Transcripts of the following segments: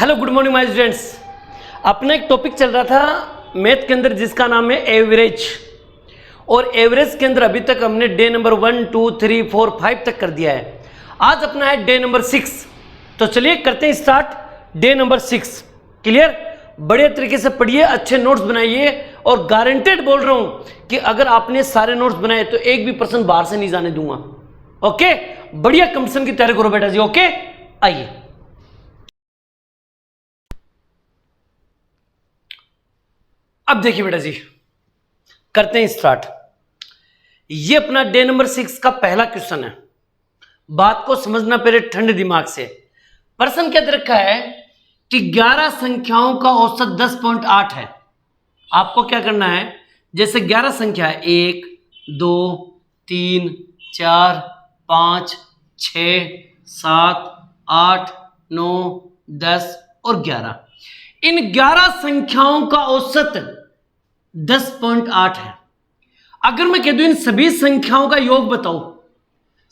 Hello good morning my students. अपना एक topic चल रहा था मैथ के अंदर जिसका नाम है एवरेज, और एवरेज के अंदर अभी तक हमने डे नंबर 1, 2, 3, 4, 5 तक कर दिया है। आज अपना है डे नंबर 6। तो चलिए करते हैं स्टार्ट डे नंबर 6। क्लियर? बढ़िया तरीके से पढ़िए, अच्छे नोट्स बनाइए, और गारंटेड बोल रहा हूं कि अगर आपने सारे नोट्स बनाए तो एक भी पर्सन बाहर से नहीं जाने दूंगा। ओके, बढ़िया कंपटीशन की तैयारी करो बेटा जी। ओके, आइए अब देखिए बेटा जी, करते हैं स्टार्ट। ये अपना डे नंबर 6 का पहला क्वेश्चन है। बात को समझना पहले ठंडे दिमाग से। प्रश्न क्या दे रखा है कि 11 संख्याओं का औसत 10.8 है। आपको क्या करना है, जैसे 11 संख्या है 1, 2, 3, 4, 5, 6, 7, 8, 9, 10 और 11। इन 11 संख्याओं का औसत 10.8 है। अगर मैं कह दूं इन सभी संख्याओं का योग बताओ,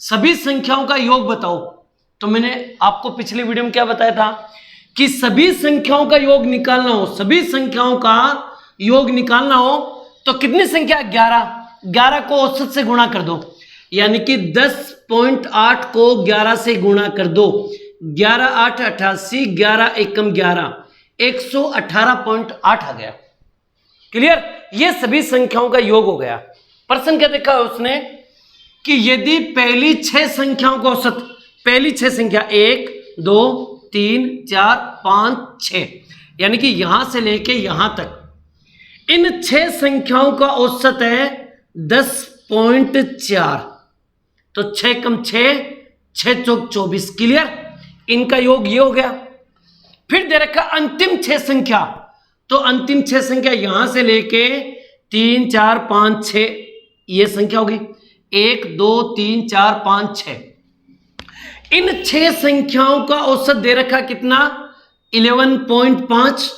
सभी संख्याओं का योग बताओ, तो मैंने आपको पिछले वीडियो में क्या बताया था कि सभी संख्याओं का योग निकालना हो, सभी संख्याओं का योग निकालना हो तो कितनी संख्या? 11। 11 को औसत से गुणा कर दो, यानी कि 10.8 को 11 से गुणा कर दो। 11 8 88, 11 एकम 11, 118.8 आ गया। क्लियर? ये सभी संख्याओं का योग हो गया। प्रश्न क्या देखा है उसने कि यदि पहली 6 संख्याओं का औसत, पहली 6 संख्या 1, 2, 3, 4, 5, 6, यानी कि यहां से लेके यहां तक, इन 6 संख्याओं का औसत है 10.4। तो 6 कम 6, 6 चौक 24। क्लियर? इनका योग ये हो गया। फिर दे रखा अंतिम 6 संख्या, तो अंतिम 6 संख्या यहां से लेके 3, 4, 5, 6, ये संख्या होगी 1, 2, 3, 4, 5, 6। इन 6 संख्याओं का औसत दे रखा कितना? 11.5।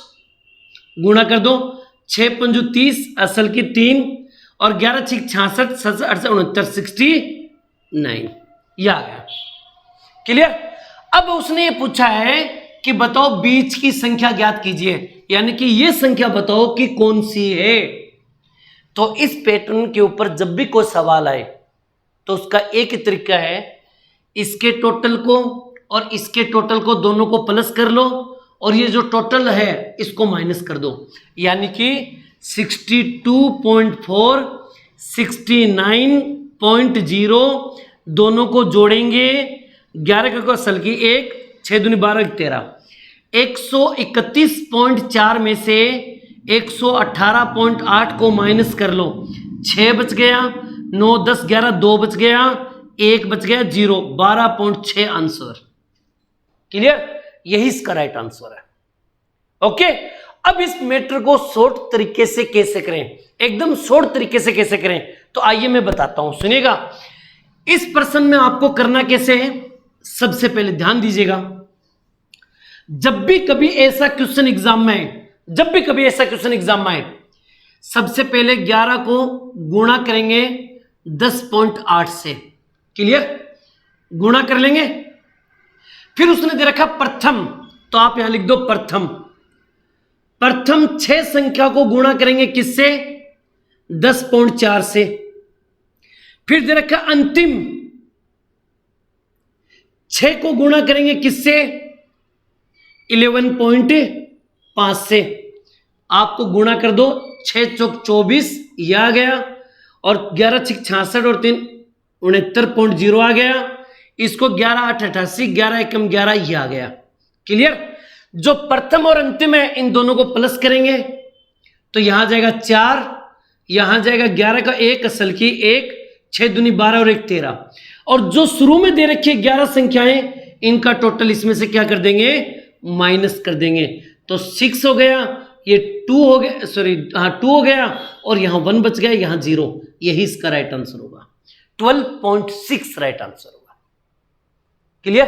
गुणा कर दो, 6 पंजू 30, असल की 3, और 11 6 66, 67 68 69, यह आ गया। क्लियर? अब उसने ये पूछा है कि बताओ बीच की संख्या ज्ञात कीजिए, यानी कि ये संख्या बताओ कि कौन सी है। तो इस पैटर्न के ऊपर जब भी कोई सवाल आए तो उसका एक ही तरीका है, इसके टोटल को और इसके टोटल को दोनों को प्लस कर लो, और ये जो टोटल है इसको माइनस कर दो, यानी कि 62.4 69.0 दोनों को जोड़ेंगे। 11 का असल की 1, 6 दूनी 12, 13, 131.4 में से 118.8 को माइनस कर लो, 6 बच गया, 9 10 11 2 बच गया, 1 बच गया, 0, 12.6 आंसर। क्लियर? यही इसका राइट आंसर है। ओके, अब इस मैटर को शॉर्ट तरीके से कैसे करें, एकदम शॉर्ट तरीके से कैसे करें, तो आइए मैं बताता हूं, सुनिएगा। इस प्रश्न में आपको करना कैसे है, सबसे पहले ध्यान दीजिएगा। जब भी कभी ऐसा क्वेश्चन एग्जाम में आए, जब भी कभी ऐसा क्वेश्चन एग्जाम में आए, सबसे पहले 11 को गुणा करेंगे 10.8 से। क्लियर? गुणा कर लेंगे। फिर उसने दे रखा प्रथम, तो आप यहां लिख दो प्रथम। प्रथम 6 संख्या को गुणा करेंगे किससे? 10.4 से। फिर दे रखा अंतिम 6 को गुणा करेंगे किससे? 11.5 से। आपको गुणा कर दो, 6 चौक 24, यह आ गया, और 11 6 66 और 3 69.0 आ गया। इसको 11 8 88, 11 एकम 11, यह आ गया। क्लियर? जो प्रथम और अंतिम है इन दोनों को प्लस करेंगे तो यहां जाएगा 4, यहां जाएगा 11 का 1, असल की 1, 6 दूनी 12 और 1 13, और जो शुरू में दे रखी है 11 संख्याएं, इनका टोटल इसमें से क्या कर देंगे? माइनस कर देंगे। तो 6 हो गया, ये 2 हो गया, सॉरी हाँ 2 हो गया, और यहां 1 बच गया, यहां 0। यही इसका राइट आंसर होगा। 12.6 राइट आंसर होगा। क्लियर?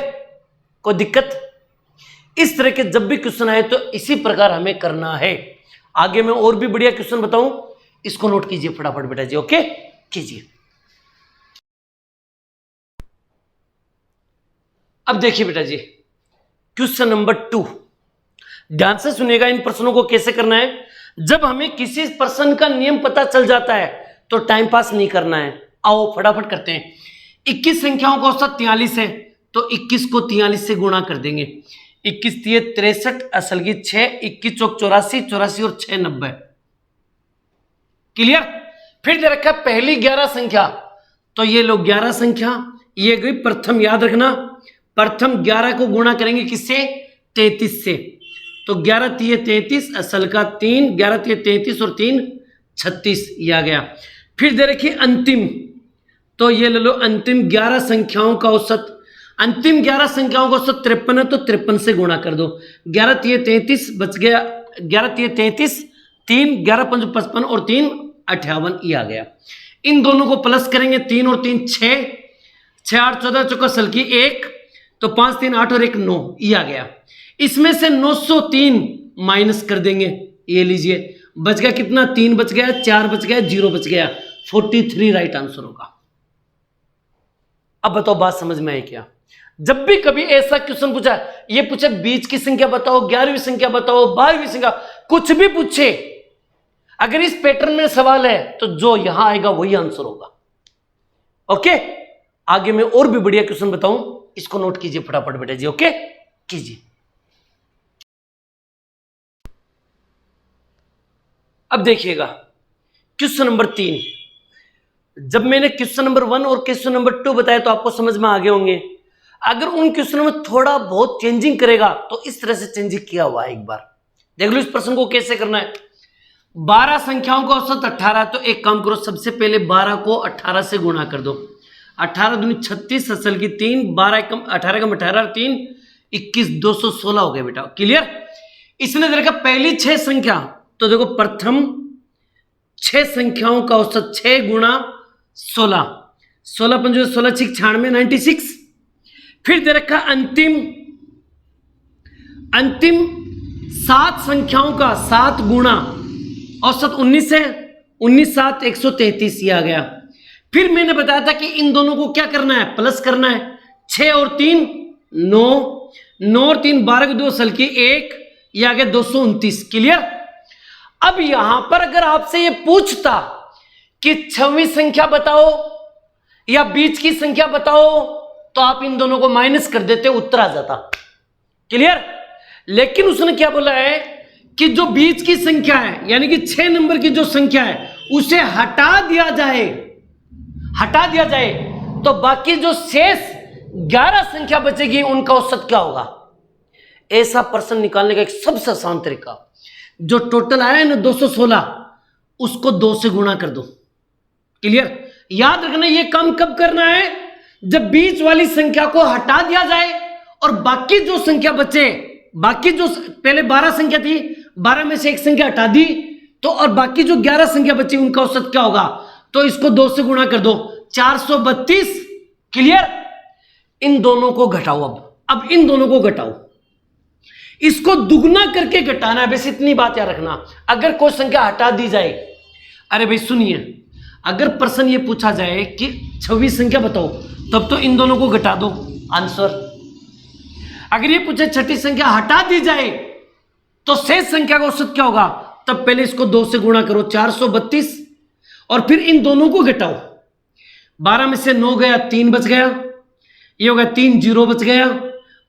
कोई दिक्कत? इस तरह के जब भी क्वेश्चन आए तो इसी प्रकार हमें करना है। आगे मैं और भी बढ़िया क्वेश्चन बताऊं, इसको नोट कीजिए फटाफट बेटा जी। ओके, कीजिए। अब देखिए बेटा जी, क्वेश्चन नंबर 2। ध्यान से सुनिएगा इन प्रश्नों को कैसे करना है। जब हमें किसी प्रश्न का नियम पता चल जाता है तो टाइम पास नहीं करना है। आओ फटाफट करते हैं। 21 संख्याओं का औसत 43 है तो 21 को 43 से गुणा कर देंगे। 21 तिये 63, असल की 6, 21 चौक 84, 84 और 6 90। क्लियर। फिर दे रखा पहली 11 संख्या, तो ये लो 11 संख्या, ये गई प्रथम। याद रखना प्रथम 11 को गुणा करेंगे किससे? 33 से। तो 11 तिये 33, असल का 3, 11 तिये 33 और 3 36, ये आ गया। फिर दे रखिए अंतिम, तो ये ले लो अंतिम 11 संख्याओं का औसत। अंतिम 11 संख्याओं का औसत 53 है तो 53 से गुणा कर दो। 11 तिये 33 बच गया, 11 तिये 33, 3, 11 पंच 55 और 3 58, ये आ गया। इन दोनों को प्लस करेंगे, 3 और 3 6, 6 8 14 चौका सल की 1, तो 5 3 8 और 1 9, ये आ गया। इसमें से 903 माइनस कर देंगे, ये लीजिए बच गया कितना? 3 बच गया, 4 बच गया, 0 बच गया, 43 राइट आंसर होगा। अब बताओ बात समझ में आई क्या? जब भी कभी ऐसा क्वेश्चन पूछा, ये पूछे बीच की संख्या बताओ, 11वीं संख्या बताओ, 12वीं संख्या, कुछ भी पूछे, अगर इस पैटर्न में सवाल है तो जो यहां आएगा वही आंसर होगा। ओके, आगे मैं और भी बढ़िया क्वेश्चन बताऊं, इसको नोट कीजिए फटाफट बेटा जी। ओके कीजिए। अब देखिएगा क्वेश्चन नंबर 3। जब मैंने क्वेश्चन नंबर 1 और क्वेश्चन नंबर 2 बताया तो आपको समझ में आ गए होंगे। अगर उन क्वेश्चनों में थोड़ा बहुत चेंजिंग करेगा तो इस तरह से चेंजिंग किया हुआ है। एक बार देख लो इस प्रश्न को कैसे करना है। 12 संख्याओं का औसत 18, तो एक काम करो, सबसे पहले 12 को 18 से गुणा कर दो। 18 दूनी 36, असल की 3, 12 कम 18 कम 18 3 21, 216 हो गया बेटा। क्लियर। इसने देखा पहली 6 संख्या, तो देखो प्रथम 6 संख्याओं का औसत 6 गुणा 16, 16 पंजे 16 6 96 96। फिर दे रखा अंतिम 7 संख्याओं का 7 गुणा औसत 19 है, 19 7 133, ये आ गया। फिर मैंने बताया था कि इन दोनों को क्या करना है? प्लस करना है। 6 और 3 9, 9 और 3 12 के 2 असल की 1, ये आ गया 229। क्लियर। अब यहां पर अगर आपसे ये पूछता कि 6वीं संख्या बताओ या बीच की संख्या बताओ, तो आप इन दोनों को माइनस कर देते, उत्तर आ जाता। क्लियर। लेकिन उसने क्या बोला है कि जो बीच की संख्या है, यानी कि 6 नंबर की जो संख्या है, उसे हटा दिया जाए, हटा दिया जाए, तो बाकी जो शेष 11 संख्या बचेगी उनका औसत क्या होगा? ऐसा प्रश्न निकालने का एक सबसे आसान तरीका, जो टोटल आया है ना 216, उसको 2 से गुणा कर दो। क्लियर। याद रखना ये काम कब करना है? जब बीच वाली संख्या को हटा दिया जाए और बाकी जो संख्या बचे, बाकी जो पहले 12 संख्या थी, 12 में से एक संख्या हटा दी, तो और बाकी जो 11 संख्या बची उनका औसत क्या होगा? तो इसको 2 से गुणा कर दो, 432। क्लियर। इन दोनों को घटाओ। अब इन दोनों को घटाओ, इसको दुगना करके घटाना है। बस इतनी बात याद रखना, अगर कोई संख्या हटा दी जाए, अरे भाई सुनिए, अगर प्रश्न ये पूछा जाए कि 6वीं संख्या बताओ, तब तो इन दोनों को घटा दो, आंसर। अगर ये पूछे 6ठी संख्या हटा दी जाए तो शेष संख्या का औसत क्या होगा? तब पहले इसको 2 से गुणा करो, 432, और फिर इन दोनों को घटाओ। 12 में से 9 गया, 3 बच गया, ये हो गया 3 0 बच गया,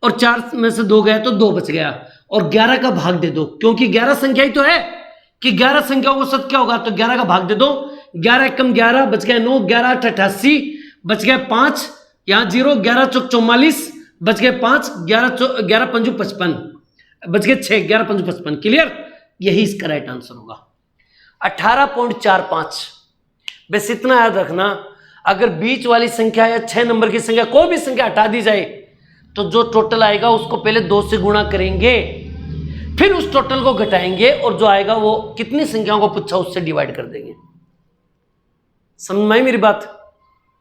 और 4 में से 2 गया तो 2 बच गया, और 11 का भाग दे दो, क्योंकि 11 संख्या ही तो है कि 11 संख्याओं का औसत क्या होगा? तो 11 का भाग दे दो। 11 कम 11 बच गया 9, 11 8 88 बच गया 5, यहां 0, 11 चौक 44 बच गए 5, 11 पंजू 55 बच गए 6, 11 पंजू 55। क्लियर। यही इसका राइट आंसर होगा, 18.45। बस इतना याद रखना, अगर बीच वाली संख्या या 6 नंबर की संख्या, कोई भी संख्या हटा दी जाए, तो जो टोटल आएगा उसको पहले 2 से गुणा करेंगे, फिर उस टोटल को घटाएंगे, और जो आएगा वो कितनी संख्याओं को पूछा उससे डिवाइड कर देंगे। समझ में आई मेरी बात?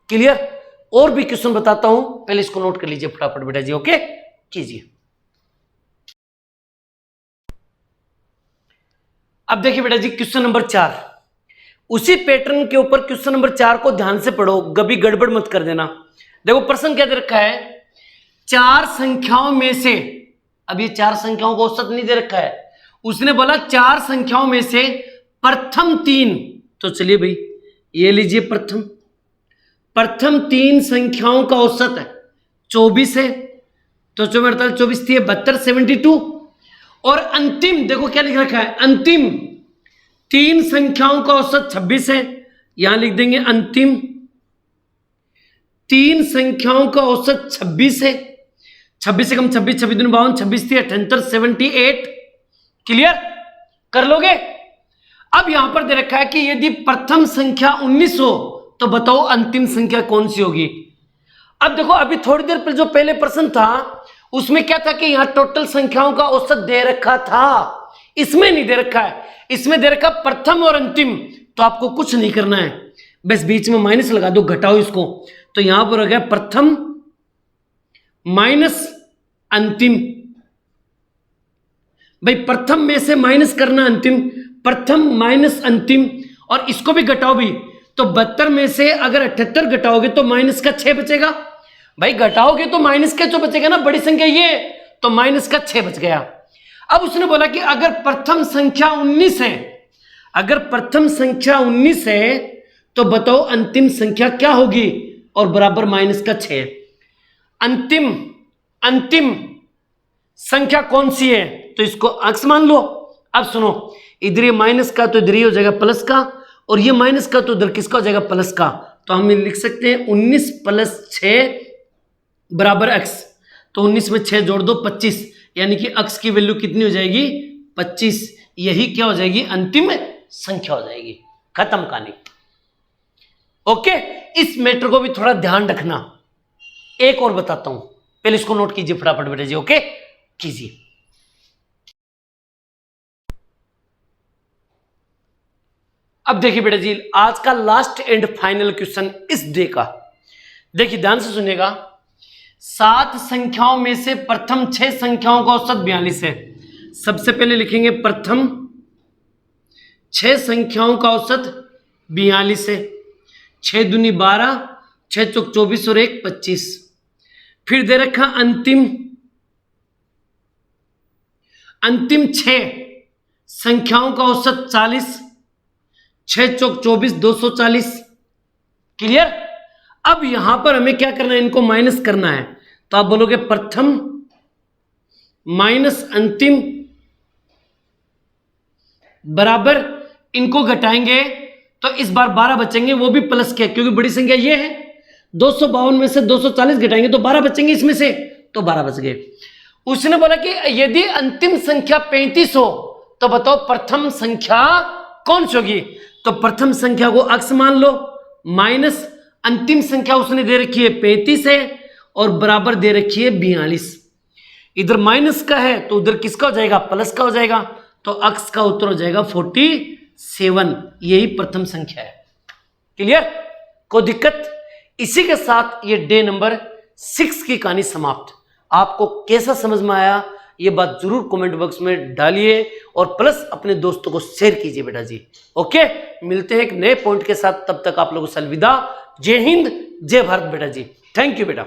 क्लियर। और भी क्वेश्चन बताता हूं, पहले इसको नोट कर लीजिए फटाफट बेटा जी। ओके कीजिए। अब देखिए बेटा जी क्वेश्चन नंबर 4, उसी पैटर्न के ऊपर क्वेश्चन नंबर 4 को ध्यान से पढ़ो, कभी गड़बड़ मत कर देना। देखो प्रश्न क्या दे रखा है, 4 संख्याओं में से, अब ये 4 संख्याओं का औसत नहीं दे रखा है, उसने बोला 4 संख्याओं में से प्रथम 3, तो चलिए भाई ये लीजिए, प्रथम 3 संख्याओं का औसत है 24 है, तो 24 24 थी 72 72, और अंतिम देखो क्या लिख रखा है, अंतिम 3 संख्याओं का औसत 26 है, यहां लिख देंगे अंतिम 3 संख्याओं का औसत 26 है, 26 से कम 26, 26 दूनी 52, 26 थी 78 78, क्लियर कर लोगे। अब यहां पर दे रखा है कि यदि प्रथम संख्या 19 हो तो बताओ अंतिम संख्या कौन सी होगी। अब देखो अभी थोड़ी देर पहले जो पहले प्रश्न था उसमें क्या था कि यहां टोटल संख्याओं का औसत दे रखा था, इसमें नहीं दे रखा है, इसमें दे रखा प्रथम और अंतिम, तो आपको कुछ नहीं करना है, बस बीच में माइनस लगा दो, घटाओ इसको, तो यहां पर हो गया प्रथम माइनस अंतिम। भाई प्रथम में से माइनस करना अंतिम, प्रथम माइनस अंतिम, और इसको भी घटाओ भी, तो 72 में से अगर 78 घटाओगे तो माइनस का 6 बचेगा। भाई घटाओगे तो माइनस का 6 बचेगा ना, बड़ी संख्या ये, तो माइनस का 6 बच गया। अब उसने बोला कि अगर प्रथम संख्या 19 है, अगर प्रथम संख्या 19 है तो बताओ अंतिम संख्या क्या होगी, और बराबर माइनस का 6। अंतिम संख्या कौन सी है, तो इसको अक्स मान लो। अब सुनो, इधर ये माइनस का तो इधर ही हो जाएगा प्लस का, और ये माइनस का तो इधर किसका हो जाएगा प्लस का, तो हम लिख सकते हैं 19 प्लस 6 बराबर x, तो 19 में 6 जोड़ दो 25, यानी कि x की वैल्यू कितनी हो जाएगी 25, यही क्या हो जाएगी अंतिम संख्या हो जाएगी, खत्म कहानी। ओके, इस मैटर को भी थोड़ा ध्यान रखना। एक और बताता हूं, पहले इसको नोट कीजिए फटाफट बेटा जी, ओके कीजिए। अब देखिए बेटा जी, आज का लास्ट एंड फाइनल क्वेश्चन इस डे का, देखिए ध्यान से सुनिएगा। 7 संख्याओं में से प्रथम 6 संख्याओं का औसत 42 है। सबसे पहले लिखेंगे प्रथम 6 संख्याओं का औसत 42 है, 6 दूनी 12, 6 चौक 24 और 1 25। फिर दे रखा अंतिम 6 संख्याओं का औसत 40, 6 चौक 24 240, क्लियर। अब यहां पर हमें क्या करना है, इनको माइनस करना है, तो आप बोलोगे प्रथम माइनस अंतिम बराबर, इनको घटाएंगे तो इस बार 12 बचेंगे, वो भी प्लस के, क्योंकि बड़ी संख्या ये है। 252 में से 240 घटाएंगे तो 12 बचेंगे इसमें से, तो 12 बच गए। उसने बोला कि यदि अंतिम संख्या 35 हो तो बताओ प्रथम संख्या कौन सी होगी, तो प्रथम संख्या को अक्स मान लो, माइनस अंतिम संख्या उसने दे रखी है 35 है, और बराबर दे रखी है 42। इधर माइनस का है तो उधर किसका हो जाएगा प्लस का हो जाएगा, तो अक्स का उत्तर हो जाएगा 47, यही प्रथम संख्या है। क्लियर, कोई दिक्कत। इसी के साथ ये डे नंबर 6 की कहानी समाप्त। आपको कैसा समझ में आया ये बात जरूर कमेंट बॉक्स में डालिए, और प्लस अपने दोस्तों को शेयर कीजिए बेटा जी। ओके, मिलते हैं एक नए पॉइंट के साथ, तब तक आप लोगों से अलविदा। जय हिंद, जय भारत बेटा जी। थैंक यू बेटा।